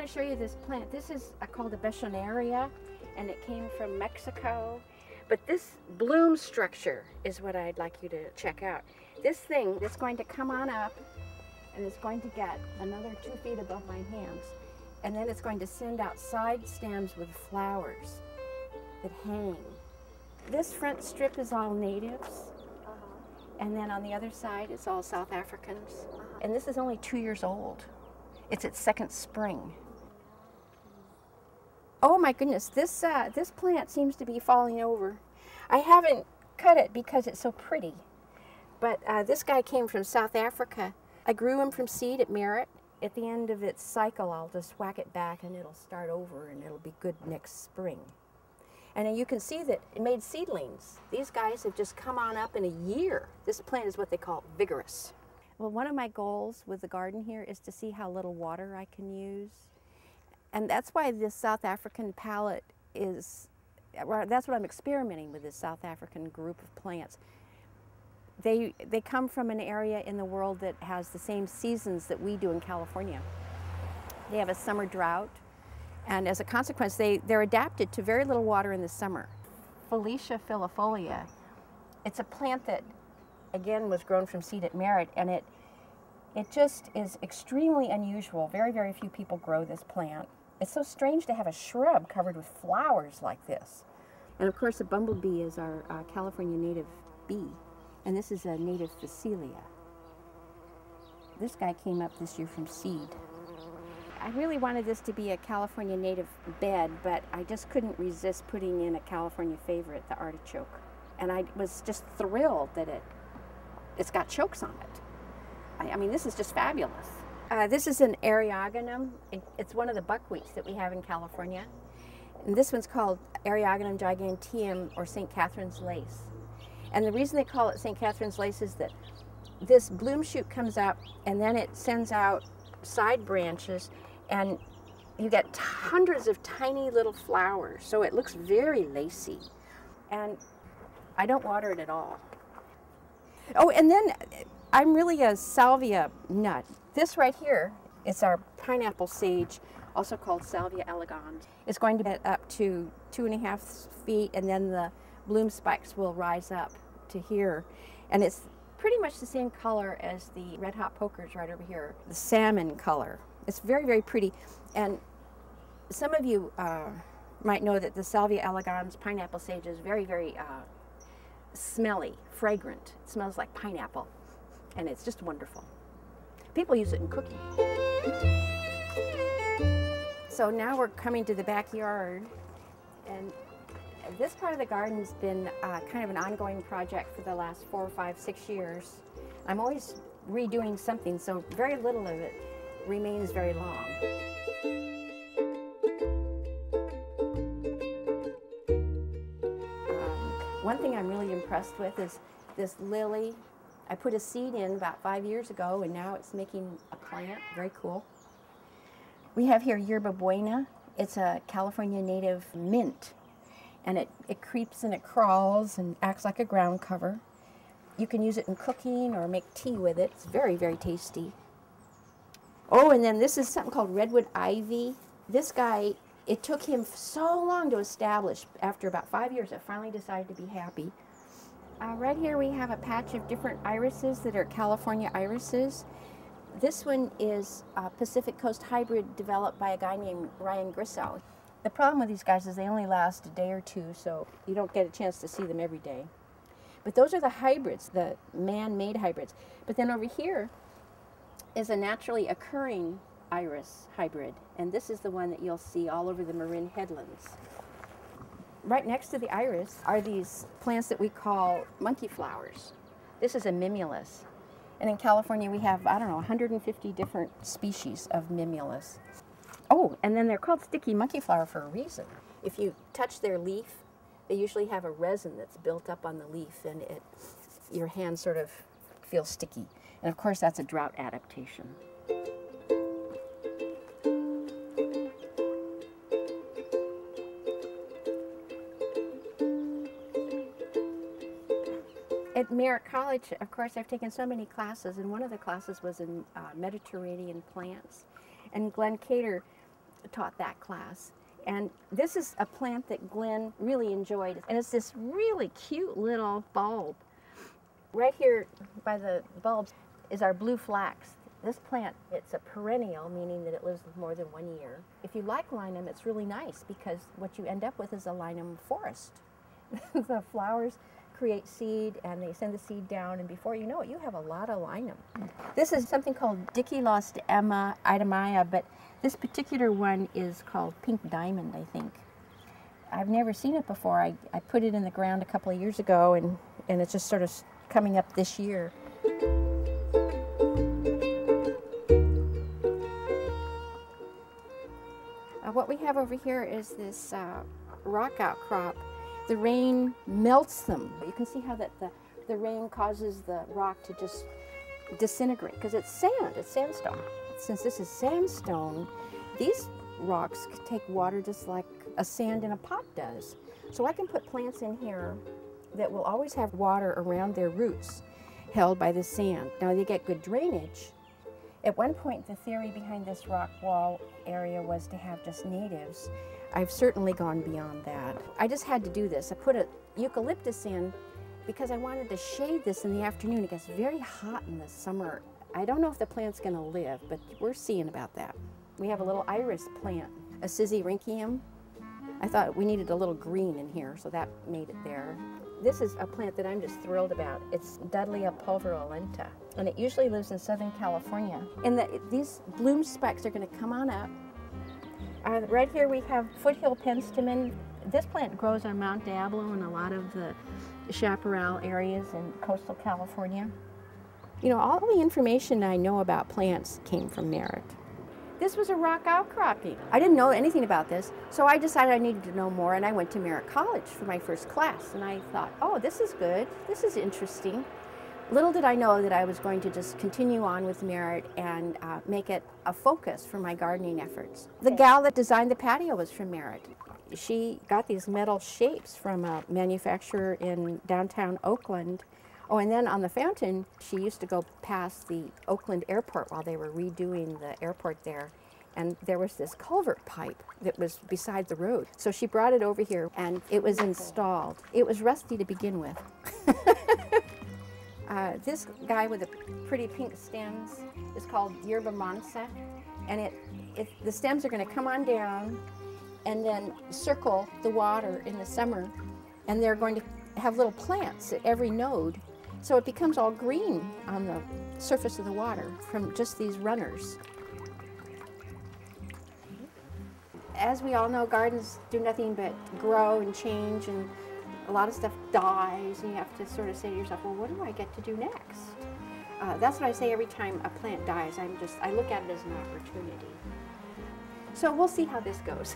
to show you this plant. This is called a Bechonaria, and it came from Mexico. But this bloom structure is what I'd like you to check out. This thing is going to come on up, and it's going to get another 2 feet above my hands. And then it's going to send out side stems with flowers that hang. This front strip is all natives. And then on the other side, it's all South Africans. And this is only 2 years old. It's its second spring. Oh my goodness, this plant seems to be falling over. I haven't cut it because it's so pretty. But this guy came from South Africa. I grew him from seed at Merritt. At the end of its cycle, I'll just whack it back and it'll start over and it'll be good next spring. And you can see that it made seedlings. These guys have just come on up in a year. This plant is what they call vigorous. Well, one of my goals with the garden here is to see how little water I can use. And that's why this South African palette is, that's what I'm experimenting with, this South African group of plants. They come from an area in the world that has the same seasons that we do in California. They have a summer drought, and as a consequence, they're adapted to very little water in the summer. Felicia filifolia, it's a plant that, again, was grown from seed at Merritt, and it just is extremely unusual. Very, very few people grow this plant. It's so strange to have a shrub covered with flowers like this. And of course, a bumblebee is our California native bee, and this is a native Phacelia. This guy came up this year from seed. I really wanted this to be a California native bed, but I just couldn't resist putting in a California favorite, the artichoke. And I was just thrilled that it's got chokes on it. I mean, this is just fabulous. This is an Eriogonum. It's one of the buckwheats that we have in California. And this one's called Eriogonum giganteum, or St. Catherine's lace. And the reason they call it St. Catherine's lace is that this bloom shoot comes up and then it sends out side branches, and you get hundreds of tiny little flowers. So it looks very lacy. And I don't water it at all. Oh, and then I'm really a salvia nut. This right here is our pineapple sage, also called Salvia elegans. It's going to get up to 2.5 feet, and then the bloom spikes will rise up to here. And it's pretty much the same color as the red hot pokers right over here, the salmon color. It's very, very pretty. And some of you might know that the Salvia elegans pineapple sage is very, very smelly, fragrant. It smells like pineapple, and it's just wonderful. People use it in cooking. So now we're coming to the backyard, and this part of the garden's been kind of an ongoing project for the last 4, 5, 6 years. I'm always redoing something, so very little of it remains very long. One thing I'm really impressed with is this lily. I put a seed in about 5 years ago, and now it's making a plant. Very cool. We have here Yerba Buena. It's a California native mint, and it creeps and it crawls and acts like a ground cover. You can use it in cooking or make tea with it. It's very, very tasty. Oh, and then this is something called redwood ivy. This guy, it took him so long to establish. After about 5 years, I finally decided to be happy. Right here we have a patch of different irises that are California irises. This one is a Pacific Coast hybrid developed by a guy named Ryan Grissow. The problem with these guys is they only last a day or two, so you don't get a chance to see them every day. But those are the hybrids, the man-made hybrids. But then over here is a naturally occurring iris hybrid, and this is the one that you'll see all over the Marin headlands. Right next to the iris are these plants that we call monkey flowers. This is a mimulus. And in California we have, I don't know, 150 different species of mimulus. Oh, and then they're called sticky monkey flower for a reason. If you touch their leaf, they usually have a resin that's built up on the leaf, and your hand sort of feels sticky. And of course that's a drought adaptation. At Merritt College, of course, I've taken so many classes, and one of the classes was in Mediterranean plants. And Glenn Cater taught that class. And this is a plant that Glenn really enjoyed. And it's this really cute little bulb. Right here by the bulbs is our blue flax. This plant, it's a perennial, meaning that it lives more than 1 year. If you like linum, it's really nice because what you end up with is a linum forest. The flowers create seed and they send the seed down, and before you know it, you have a lot of linum. This is something called Dickelost-Emma itemaya, but this particular one is called pink diamond, I think. I've never seen it before. I put it in the ground a couple of years ago, and it's just sort of coming up this year. What we have over here is this rock outcrop. The rain melts them. You can see how that the rain causes the rock to just disintegrate because it's sand, it's sandstone. Since this is sandstone, these rocks take water just like a sand in a pot does. So I can put plants in here that will always have water around their roots held by the sand. Now they get good drainage. At one point, the theory behind this rock wall area was to have just natives. I've certainly gone beyond that. I just had to do this. I put a eucalyptus in because I wanted to shade this in the afternoon. It gets very hot in the summer. I don't know if the plant's going to live, but we're seeing about that. We have a little iris plant, a Sisyrinchium. I thought we needed a little green in here, so that made it there. This is a plant that I'm just thrilled about. It's Dudleya pulverulenta, and it usually lives in Southern California. And these bloom spikes are going to come on up. Right here we have foothill penstemon. This plant grows on Mount Diablo and a lot of the chaparral areas in coastal California. You know, all the information I know about plants came from Merritt. This was a rock outcropping. I didn't know anything about this, so I decided I needed to know more, and I went to Merritt College for my first class, and I thought, oh, this is good, this is interesting. Little did I know that I was going to just continue on with Merritt and make it a focus for my gardening efforts. The gal that designed the patio was from Merritt. She got these metal shapes from a manufacturer in downtown Oakland. Oh, and then on the fountain, she used to go past the Oakland airport while they were redoing the airport there. And there was this culvert pipe that was beside the road. So she brought it over here and it was installed. It was rusty to begin with. This guy with the pretty pink stems is called Yerba Mansa. And the stems are going to come on down and then circle the water in the summer. And they're going to have little plants at every node. So it becomes all green on the surface of the water from just these runners. As we all know, gardens do nothing but grow and change, and a lot of stuff dies, and you have to sort of say to yourself, well, what do I get to do next? That's what I say every time a plant dies. I look at it as an opportunity. So we'll see how this goes.